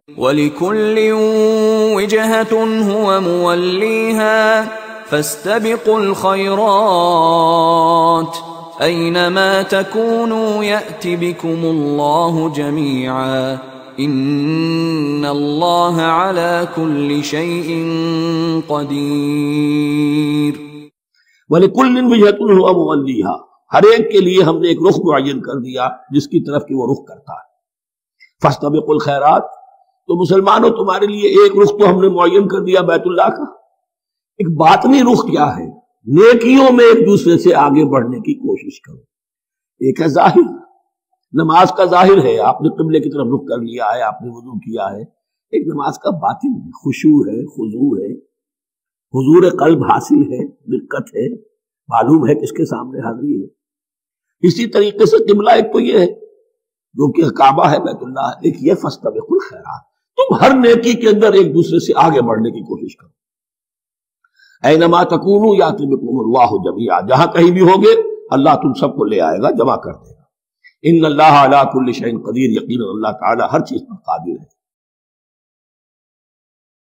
وَلِكُلٍّ وِجْهَةٌ هُوَ مُوَلِّيهَا فَاسْتَبِقُوا الْخَيْرَاتِ أَيْنَمَا تَكُونُوا يَأْتِ بِكُمُ اللَّهُ جَمِيعًا إِنَّ اللَّهَ عَلَى كُلِّ شَيْءٍ قَدِيرٌ۔ وَلِكُلٍّ وِجْهَةٌ هُوَ مُوَلِّيهَا، ہر ایک کے لیے ہم نے ایک رخ معین کر دیا جس کی طرف کہ وہ رخ کرتا ہے۔ فَاسْتَبِقُوا الْخَيْرَاتِ، تو مسلمانوں تمہارے لیے ایک رخ تو ہم نے معین کر دیا بیت اللہ کا۔ ایک باطنی رخ کیا ہے؟ نیکیوں میں ایک دوسرے سے آگے بڑھنے کی کوشش کرو۔ ایک ہے ظاہر، نماز کا ظاہر ہے، آپ نے قبلے کی طرف رخ کر لیا ہے، آپ نے وضو کیا ہے۔ ایک نماز کا باطن ہے، خشوع ہے، خضوع ہے، حضور قلب حاصل ہے، دقت ہے، معلوم ہے کس کے سامنے حاضری ہے۔ اسی طریقے سے قبلہ ایک تو یہ ہے جو کہ کعبہ ہے، بیت اللہ ہے، ایک یہ فاستبقوا الخیرات، تم ہر نیکی کے اندر ایک دوسرے سے آگے بڑھنے کی کوشش کرو۔ اینما تکونوا یأتی بکم اللہ جمیعا، جہاں کہیں بھی ہوگے اللہ تم سب کو لے آئے گا، جمع کر دے گا۔ ان اللہ علی کل شیء قدیر، یقینا اللہ تعالی ہر چیز پر قادر ہے۔